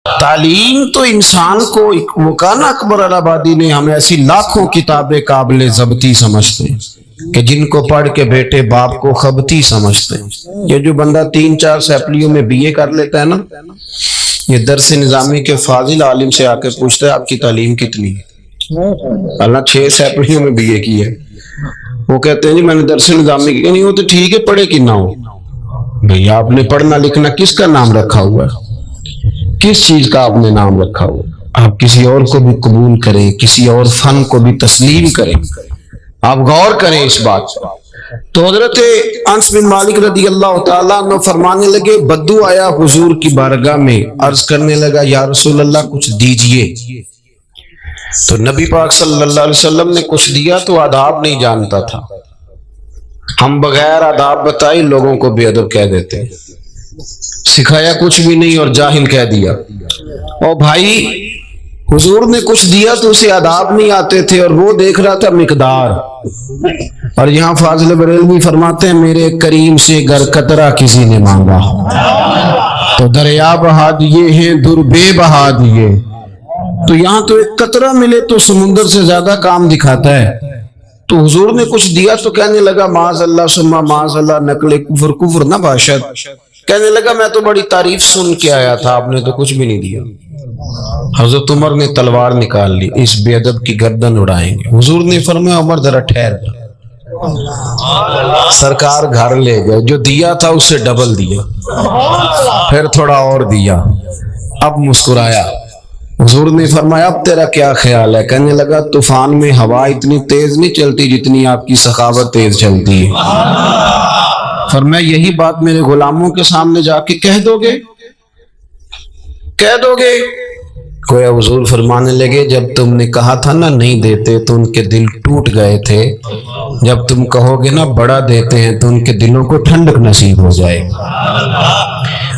تعلیم تو انسان کو وہ کہا نا اکبر الہآبادی نے، ہم ایسی لاکھوں کتابیں قابل ضبطی سمجھتے ہیں کہ جن کو پڑھ کے بیٹے باپ کو خبتی سمجھتے ہیں۔ یہ جو بندہ 3-4 سیپلیوں میں BA کر لیتا ہے نا، یہ درس نظامی کے فاضل عالم سے آ کے پوچھتا ہے آپ کی تعلیم کتنی ہے؟ اللہ 6 سیپلیوں میں BA کی ہے، وہ کہتے ہیں جی میں نے درس نظامی کی، نہیں وہ تو ٹھیک ہے پڑھے کہ نہ ہو بھئی، آپ نے پڑھنا لکھنا کس کا نام رکھا ہوا ہے؟ کس چیز کا آپ نے نام رکھا ہوا؟ آپ کسی اور کو بھی قبول کریں، کسی اور فن کو بھی تسلیم کریں، آپ غور کریں اس بات پر۔ تو حضرت انس بن مالک رضی اللہ تعالیٰ عنہ فرمانے لگے، بدو آیا حضور کی بارگاہ میں، عرض کرنے لگا یا رسول اللہ کچھ دیجئے۔ تو نبی پاک صلی اللہ علیہ وسلم نے کچھ دیا تو آداب نہیں جانتا تھا، ہم بغیر آداب بتائے لوگوں کو بے ادب کہہ دیتے ہیں، سکھایا کچھ بھی نہیں اور جاہل کہہ دیا۔ اور بھائی حضور نے کچھ دیا تو اسے آداب نہیں آتے تھے اور وہ دیکھ رہا تھا مقدار۔ اور یہاں فاضل بریلوی فرماتے ہیں میرے کریم سے گر قطرہ کسی نے مانگا تو دریا بہا دیے ہیں در بے بہا دیے۔ تو یہاں تو ایک قطرہ ملے تو سمندر سے زیادہ کام دکھاتا ہے۔ تو حضور نے کچھ دیا تو کہنے لگا معاذ اللہ ثم معاذ اللہ، نقل کفر کفر نہ باشد۔ کہنے لگا میں تو بڑی تعریف سن کے آیا تھا، آپ نے تو کچھ بھی نہیں دیا۔ حضرت عمر نے تلوار نکال لی، اس بے ادب کی گردن اڑائیں گے۔ حضور نے فرمایا عمر ذرا ٹھہر جا۔ سرکار گھر لے گئے، جو دیا تھا اس سے ڈبل دیا، پھر تھوڑا اور دیا، اب مسکرایا۔ حضور نے فرمایا اب تیرا کیا خیال ہے؟ کہنے لگا طوفان میں ہوا اتنی تیز نہیں چلتی جتنی آپ کی سخاوت تیز چلتی ہے۔ فرمایا یہی بات میرے غلاموں کے سامنے جا کے کہہ دو گے؟ کہہ دو گے؟ کوئی حضور فرمانے لگے جب تم نے کہا تھا نا نہیں دیتے تو ان کے دل ٹوٹ گئے تھے، جب تم کہو گے نا بڑا دیتے ہیں تو ان کے دلوں کو ٹھنڈک نصیب ہو جائے۔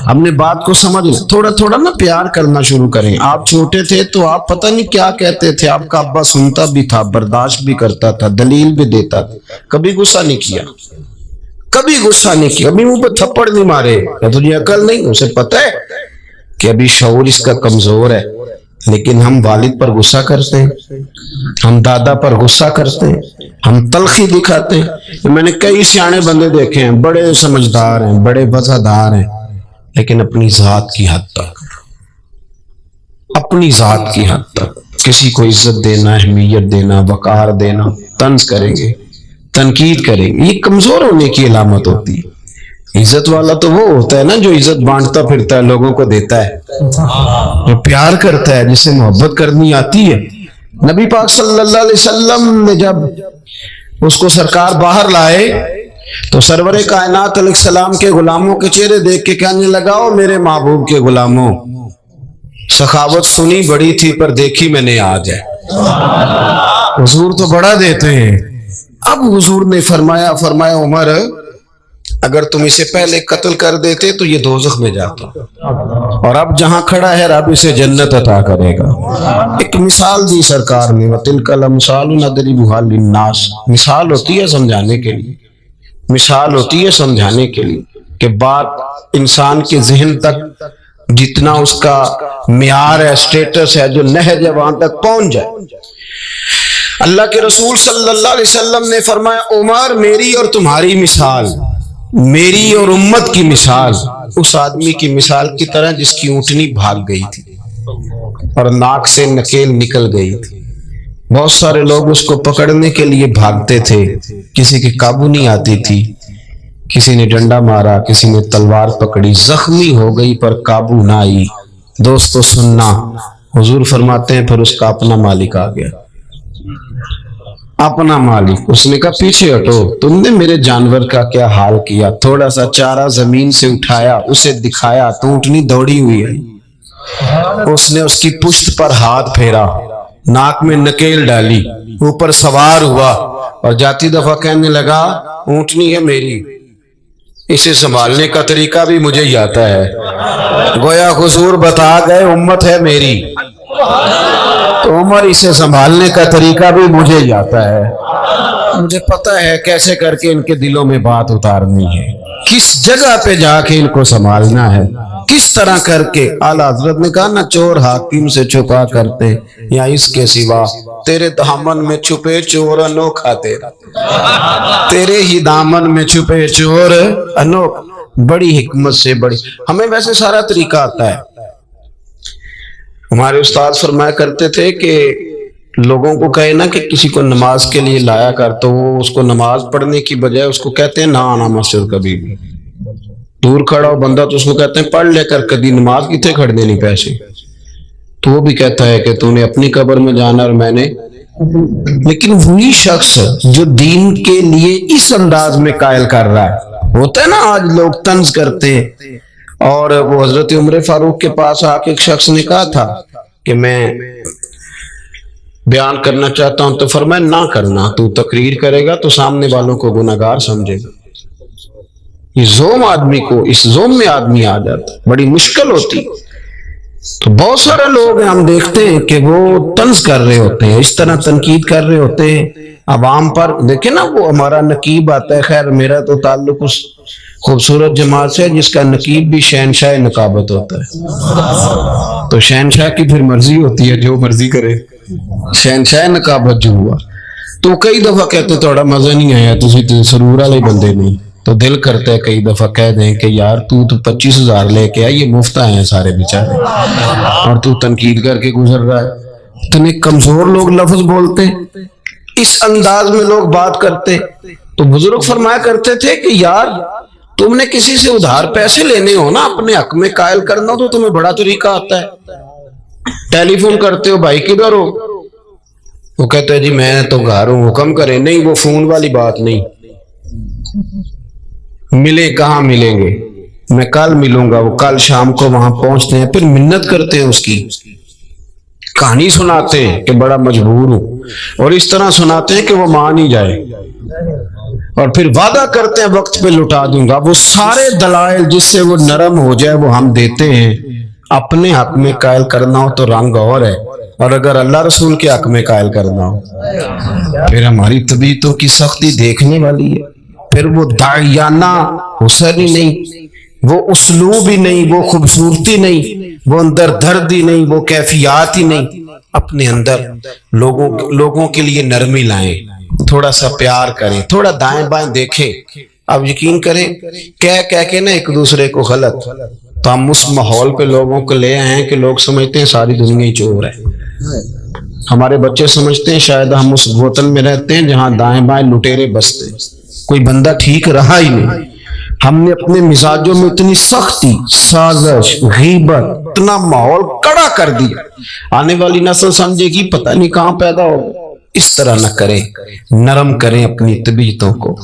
ہم نے بات کو سمجھ لیں، تھوڑا تھوڑا نا پیار کرنا شروع کریں۔ آپ چھوٹے تھے تو آپ پتہ نہیں کیا کہتے تھے، آپ کا ابا سنتا بھی تھا، برداشت بھی کرتا تھا، دلیل بھی دیتا تھا، کبھی غصہ نہیں کیا، کبھی غصہ نہیں کیا، کبھی منہ پہ تھپڑ نہیں مارے۔ تجھے عقل نہیں؟ اسے پتہ ہے کہ ابھی شعور اس کا کمزور ہے، لیکن ہم والد پر غصہ کرتے ہیں، ہم دادا پر غصہ کرتے ہیں، ہم تلخی دکھاتے ہیں۔ میں نے کئی سیانے بندے دیکھے ہیں، بڑے سمجھدار ہیں، بڑے وفادار ہیں، لیکن اپنی ذات کی حد تک، اپنی ذات کی حد تک کسی کو عزت دینا، اہمیت دینا، وقار دینا، طنز کریں گے، تنقید کریں گے، یہ کمزور ہونے کی علامت ہوتی ہے۔ عزت والا تو وہ ہوتا ہے نا جو عزت بانٹتا پھرتا ہے، لوگوں کو دیتا ہے، جو پیار کرتا ہے، جسے محبت کرنی آتی ہے۔ نبی پاک صلی اللہ علیہ وسلم نے جب اس کو سرکار باہر لائے تو سرور کائنات علیہ السلام کے غلاموں کے چہرے دیکھ کے کہنے لگا او میرے محبوب کے غلاموں، سخاوت سنی بڑی تھی پر دیکھی میں نے آج ہے۔ حضور تو بڑا دیتے ہیں۔ اب حضور نے فرمایا عمر اگر تم اسے پہلے قتل کر دیتے تو یہ دوزخ میں جاتا، اور اب جہاں کھڑا ہے رب اسے جنت عطا کرے گا۔ ایک مثال دی سرکار نے، وَتِلْكَ الْأَمْثَالُ نَضْرِبُهَا لِلنَّاسِ، مثال ہوتی ہے سمجھانے کے لیے، مثال ہوتی ہے سمجھانے کے لیے کہ بات انسان کے ذہن تک جتنا اس کا معیار ہے، سٹیٹس ہے، جو نہج ہے وہاں تک پہنچ جائے۔ اللہ کے رسول صلی اللہ علیہ وسلم نے فرمایا عمر میری اور تمہاری مثال، میری اور امت کی مثال اس آدمی کی مثال کی طرح جس کی اونٹنی بھاگ گئی تھی اور ناک سے نکیل نکل گئی تھی۔ بہت سارے لوگ اس کو پکڑنے کے لیے بھاگتے تھے، کسی کے قابو نہیں آتی تھی، کسی نے ڈنڈا مارا، کسی نے تلوار پکڑی، زخمی ہو گئی پر قابو نہ آئی۔ دوستو سننا، حضور فرماتے ہیں پھر اس کا اپنا مالک آ گیا، اپنا مالک۔ اس نے کہا پیچھے ہٹو، تم نے میرے جانور کا کیا حال کیا، تھوڑا سا چارہ زمین سے اٹھایا، اسے دکھایا تو اونٹنی دوڑی ہوئی ہے۔ اس نے اس کی پشت پر ہاتھ پھیرا، ناک میں نکیل ڈالی، اوپر سوار ہوا اور جاتی دفعہ کہنے لگا اونٹنی ہے میری، اسے سنبھالنے کا طریقہ بھی مجھے ہی آتا ہے۔ گویا حضور بتا گئے امت ہے میری تو عمر اسے سنبھالنے کا طریقہ بھی مجھے ہی آتا ہے۔ مجھے پتا ہے کیسے کر کے ان کے دلوں میں بات اتارنی ہے، کس جگہ پہ جا کے ان کو سنبھالنا ہے، کس طرح کر کے۔ اعلیٰ حضرت نے کہا نا، چور حاکم سے چھپا کرتے یا اس کے سوا، تیرے دامن میں چھپے چور انوکھا تیرا، تیرے ہی دامن میں چھپے چور انوکھا۔ بڑی حکمت سے، بڑی، ہمیں ویسے سارا طریقہ آتا ہے۔ ہمارے استاد فرمایا کرتے تھے کہ لوگوں کو کہے نا کہ کسی کو نماز کے لیے لایا کر، تو وہ اس کو نماز پڑھنے کی بجائے اس کو کہتے ہیں نہ آنا مسجد کبھی بھی۔ دور کھڑا ہو بندہ تو اس کو کہتے ہیں پڑھ لے کر، کبھی نماز کتنے کھڑ دینی پیسے، تو وہ بھی کہتا ہے کہ تو نے اپنی قبر میں جانا اور میں نے۔ لیکن وہی شخص جو دین کے لیے اس انداز میں قائل کر رہا ہے، ہوتا ہے نا آج لوگ طنز کرتے ہیں، اور وہ حضرت عمر فاروق کے پاس آ کے ایک شخص نے کہا تھا کہ میں بیان کرنا چاہتا ہوں، تو فرمایا نہ کرنا، تو تقریر کرے گا تو سامنے والوں کو گناہگار سمجھے گا۔ یہ زوم آدمی کو، اس زوم میں آدمی آ جاتا، بڑی مشکل ہوتی۔ تو بہت سارے لوگ ہیں، ہم دیکھتے ہیں کہ وہ طنز کر رہے ہوتے ہیں، اس طرح تنقید کر رہے ہوتے ہیں عوام پر۔ دیکھیں نا، وہ ہمارا نقیب آتا ہے، خیر میرا تو تعلق اس خوبصورت جماعت سے جس کا نقیب بھی شہنشاہ نقابت ہوتا ہے، تو شہنشاہ کی پھر مرضی ہوتی ہے، جو مرضی کرے۔ شہنشاہ نقابت جو ہوا تو کئی دفعہ کہتے تھوڑا مزہ نہیں آیا، تسی سرور والے بندے نہیں، تو دل کرتا ہے کئی دفعہ کہہ دیں کہ یار تو 25,000 لے کے آئے، یہ مفت آئے ہیں سارے بیچارے، اور تو تنقید کر کے گزر رہا ہے۔ اتنے کمزور لوگ لفظ بولتے، اس انداز میں لوگ بات کرتے۔ تو بزرگ فرمایا کرتے تھے کہ یار تم نے کسی سے ادھار پیسے لینے ہو نا، اپنے حق میں قائل کرنا ہو تو تمہیں بڑا طریقہ آتا ہے۔ ٹیلی فون کرتے ہو، بھائی کدھر ہو؟ وہ کہتے ہیں جی میں تو گھر ہوں، حکم کرے۔ نہیں، وہ فون والی بات نہیں، ملے کہاں ملیں گے، میں کل ملوں گا۔ وہ کل شام کو وہاں پہنچتے ہیں، پھر منت کرتے ہیں، اس کی کہانی سناتے ہیں کہ بڑا مجبور ہوں، اور اس طرح سناتے ہیں کہ وہ مان ہی جائے، اور پھر وعدہ کرتے ہیں وقت پہ لٹا دوں گا۔ وہ سارے دلائل جس سے وہ نرم ہو جائے وہ ہم دیتے ہیں۔ اپنے حق میں قائل کرنا ہو تو رنگ اور ہے، اور اگر اللہ رسول کے حق میں قائل کرنا ہو پھر ہماری طبیعتوں کی سختی دیکھنے والی ہے۔ پھر وہ داعیانہ حسن ہی نہیں، وہ اسلوب ہی نہیں، وہ خوبصورتی نہیں، وہ اندر درد ہی نہیں، وہ کیفیات ہی نہیں۔ اپنے اندر لوگوں کے لیے نرمی لائیں، تھوڑا سا پیار کریں، تھوڑا دائیں بائیں دیکھیں۔ اب یقین کریں، کہہ کے نا ایک دوسرے کو غلط، تو ہم اس ماحول پہ لوگوں کو لے آئے ہیں کہ لوگ سمجھتے ہیں ساری دنیا ہی چور ہے۔ ہمارے بچے سمجھتے ہیں شاید ہم اس بوتل میں رہتے ہیں جہاں دائیں بائیں لٹیرے بستے، کوئی بندہ ٹھیک رہا ہی نہیں۔ ہم نے اپنے مزاجوں میں اتنی سختی، سازش، غیبت، اتنا ماحول کڑا کر دیا، آنے والی نسل سمجھے گی پتہ نہیں کہاں پیدا ہو۔ اس طرح نہ کریں، نرم کریں اپنی طبیعتوں کو،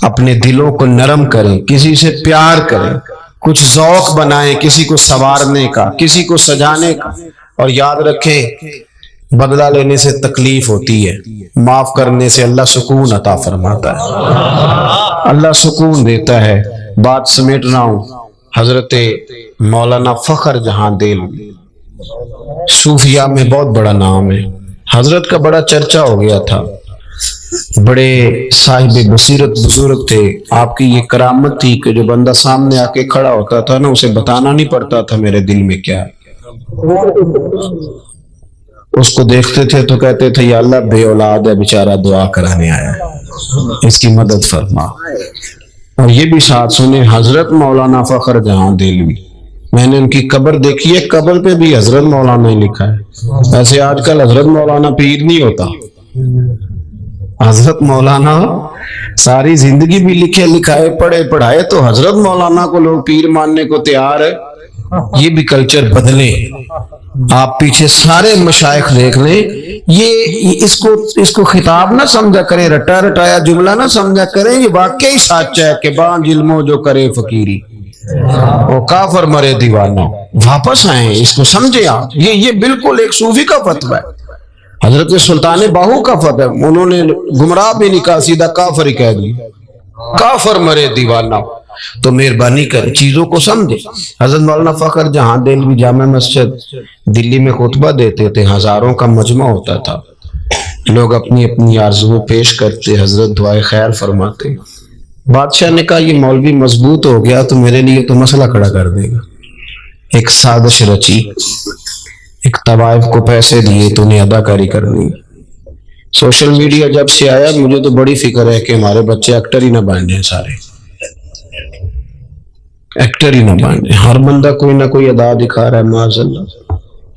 اپنے دلوں کو نرم کریں، کسی سے پیار کریں، کچھ ذوق بنائیں، کسی کو سنوارنے کا، کسی کو سجانے کا۔ اور یاد رکھیں، بدلہ لینے سے تکلیف ہوتی ہے، معاف کرنے سے اللہ سکون عطا فرماتا ہے، اللہ سکون دیتا ہے۔ بات سمیٹ رہا ہوں، حضرت مولانا فخر جہاں دہلوی صوفیاء میں بہت بڑا نام ہے، حضرت کا بڑا چرچا ہو گیا تھا، بڑے صاحب بصیرت بزرگ تھے۔ آپ کی یہ کرامت تھی کہ جو بندہ سامنے آ کے کھڑا ہوتا تھا نا، اسے بتانا نہیں پڑتا تھا میرے دل میں کیا ہے۔ اس کو دیکھتے تھے تو کہتے تھے یا اللہ بے اولاد ہے بیچارہ، دعا کرانے آیا ہے، اس کی مدد فرما۔ اور یہ بھی ساتھ سنیں، حضرت مولانا فخر جہاں دہلوی، میں نے ان کی قبر دیکھی ہے، قبر پہ بھی حضرت مولانا ہی لکھا ہے۔ ایسے آج کل حضرت مولانا پیر نہیں ہوتا، حضرت مولانا ساری زندگی بھی لکھے لکھائے پڑھے پڑھائے، تو حضرت مولانا کو لوگ پیر ماننے کو تیار ہے۔ یہ بھی کلچر بدلے، آپ پیچھے سارے مشائخ دیکھ لیں، یہ اس کو خطاب نہ سمجھا کریں، رٹا رٹایا جملہ نہ سمجھا کریں، یہ واقعی سچ ہے کہ بانج علموں جو کرے فقیری وہ کافر مرے دیوانہ۔ واپس آئیں، اس کو سمجھیں آپ، یہ بالکل ایک صوفی کا فتویٰ ہے، حضرت سلطان باہو کا فتویٰ ہے، انہوں نے گمراہ بھی نہیں کہا، سیدھا کافر ہی کہہ دیا، کافر مرے دیوانہ۔ تو مہربانی کر چیزوں کو سمجھے۔ حضرت مولانا فخر جہاں دہلوی جامع مسجد دلی میں خطبہ دیتے تھے، ہزاروں کا مجمع ہوتا تھا، لوگ اپنی اپنی آرزو پیش کرتے، حضرت دعائے خیر فرماتے. بادشاہ نے کہا یہ مولوی مضبوط ہو گیا تو میرے لیے تو مسئلہ کھڑا کر دے گا. ایک سازش رچی، ایک طوائف کو پیسے دیے تو انہیں اداکاری کرنی. سوشل میڈیا جب سے آیا مجھے تو بڑی فکر ہے کہ ہمارے بچے ایکٹر ہی نہ بن جائیں، سارے ایکٹر ہی نہ بن جائیں. ہر بندہ کوئی نہ کوئی ادا دکھا رہا ہے معاذ اللہ.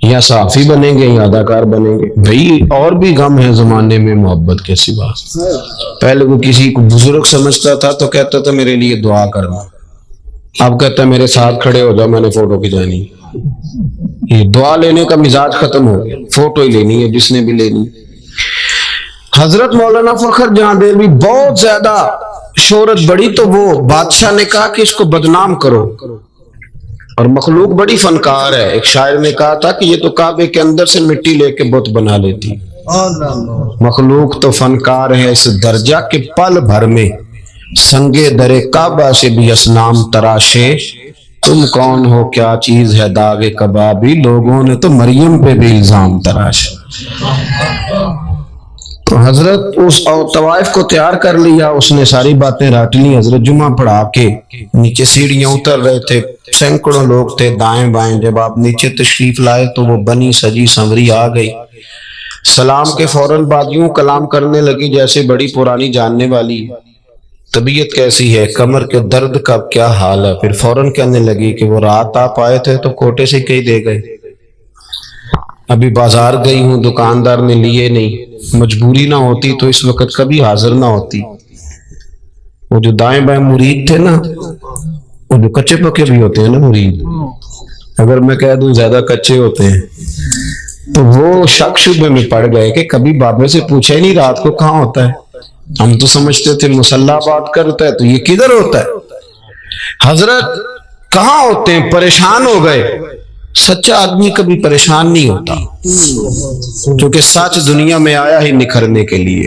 یا صحافی بنیں گے یا اداکار بنیں گے. بھئی اور بھی غم ہے زمانے میں محبت کے سوا. پہلے وہ کسی کو بزرگ سمجھتا تھا تو کہتا تھا میرے لیے دعا کرنا، اب کہتا ہے میرے ساتھ کھڑے ہو جاؤ میں نے فوٹو کھینچانی. یہ دعا لینے کا مزاج ختم ہو گیا، فوٹو ہی لینی ہے جس نے بھی لینی. حضرت مولانا فخر جہاں دہلوی بہت زیادہ شہرت بڑی تو وہ بادشاہ نے کہا کہ اس کو بدنام کرو. اور مخلوق بڑی فنکار ہے. ایک شاعر نے کہا تھا کہ یہ تو کعبے کے اندر سے مٹی لے کے بت بنا لیتی. مخلوق تو فنکار ہے اس درجہ کہ پل بھر میں سنگے در کعبہ سے بھی اصنام تراشے. تم کون ہو کیا چیز ہے داغ کبابی، لوگوں نے تو مریم پہ بھی الزام تراشے. تو حضرت اس طوائف کو تیار کر لیا، اس نے ساری باتیں رٹ لی. حضرت جمعہ پڑھا کے نیچے سیڑھیاں اتر رہے تھے، سینکڑوں لوگ تھے دائیں بائیں. جب آپ نیچے تشریف لائے تو وہ بنی سجی سنوری آ گئی. سلام کے فوراً بعد یوں کلام کرنے لگی جیسے بڑی پرانی جاننے والی. طبیعت کیسی ہے، کمر کے درد کا کیا حال ہے. پھر فوراً کہنے لگی کہ وہ رات آپ آئے تھے تو کوٹے سے کہیں دے گئے، ابھی بازار گئی ہوں دکاندار نے لیے نہیں. مجبوری نہ ہوتی تو اس وقت کبھی حاضر نہ ہوتی. وہ جو دائیں بائیں مرید تھے نا، وہ جو کچے پکے بھی ہوتے ہیں نا مرید، اگر میں کہہ دوں زیادہ کچے ہوتے ہیں تو وہ شک شبے میں پڑ گئے کہ کبھی بابے سے پوچھا ہی نہیں رات کو کہاں ہوتا ہے. ہم تو سمجھتے تھے مسلح بات کرتا ہے تو یہ کدھر ہوتا ہے. حضرت کہاں ہوتے ہیں، پریشان ہو گئے. سچا آدمی کبھی پریشان نہیں ہوتا کیونکہ سچ دنیا میں آیا ہی نکھرنے کے لیے.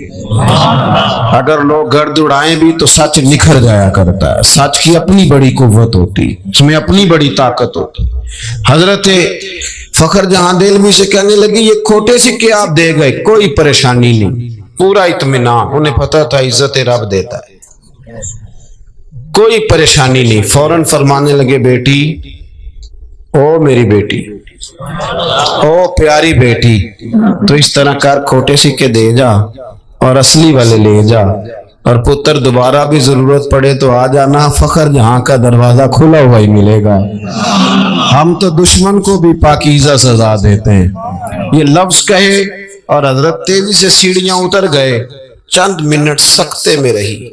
اگر لوگ گرد اڑائیں بھی تو سچ نکھر جایا کرتا ہے. سچ کی اپنی بڑی قوت ہوتی، اس میں اپنی بڑی طاقت ہوتی. حضرت فخر جہاں دہلوی سے کہنے لگی یہ کھوٹے سکے آپ دے گئے، کوئی پریشانی نہیں، پورا اطمینان. انہیں پتا تھا عزت رب دیتا ہے، کوئی پریشانی نہیں. فوراً فرمانے لگے بیٹی، او میری بیٹی، او پیاری بیٹی، تو اس طرح کر کھوٹے سکے دے جا اور اصلی والے لے جا، اور پتر دوبارہ بھی ضرورت پڑے تو آ جانا، فخر جہاں کا دروازہ کھلا ہوا ہی ملے گا. ہم تو دشمن کو بھی پاکیزہ سزا دیتے ہیں. یہ لفظ کہے اور حضرت تیزی سے سیڑھیاں اتر گئے. چند منٹ سکتے میں رہی،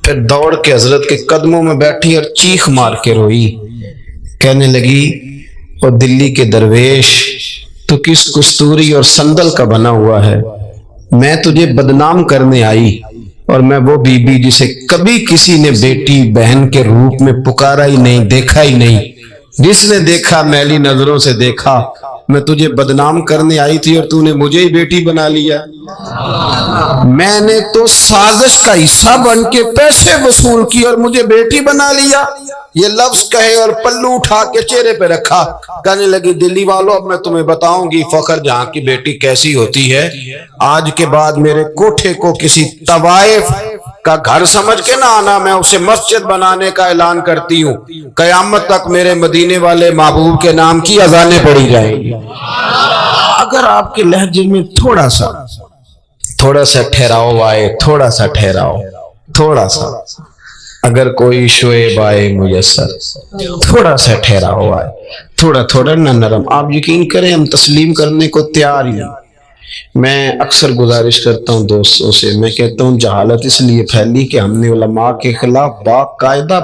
پھر دوڑ کے حضرت کے قدموں میں بیٹھی اور چیخ مار کے روئی. کہنے لگی او دلی کے درویش، تو کس کستوری اور سندل کا بنا ہوا ہے. میں تجھے بدنام کرنے آئی، اور میں وہ بی بی جسے کبھی کسی نے بیٹی بہن کے روپ میں پکارا ہی نہیں، دیکھا ہی نہیں. جس نے دیکھا میلی نظروں سے دیکھا. میں تجھے بدنام کرنے آئی تھی اور تو نے مجھے ہی بیٹی بنا لیا. میں نے تو سازش کا حصہ بن کے پیسے وصول کی اور مجھے بیٹی بنا لیا. یہ لفظ کہے اور پلو اٹھا کے چہرے پہ رکھا. کہنے لگی دلی والوں اب میں تمہیں بتاؤں گی فخر جہاں کی بیٹی کیسی ہوتی ہے. آج کے بعد میرے کوٹھے کو کسی طوائف کا گھر سمجھ کے نہ آنا، میں اسے مسجد بنانے کا اعلان کرتی ہوں. قیامت تک میرے مدینے والے محبوب کے نام کی اذانیں پڑھی جائیں گی. اگر آپ کے لہجے میں تھوڑا سا ٹھہراؤ آئے، تھوڑا سا اگر کوئی شعیب آئے میسر، تھوڑا سا ٹھہراؤ آئے، تھوڑا نہ نرم. آپ یقین کریں ہم تسلیم کرنے کو تیار ہی ہیں. میں اکثر گزارش کرتا ہوں دوستوں سے، میں کہتا ہوں جہالت اس لیے پھیلی کہ ہم نے علماء کے خلاف باقاعدہ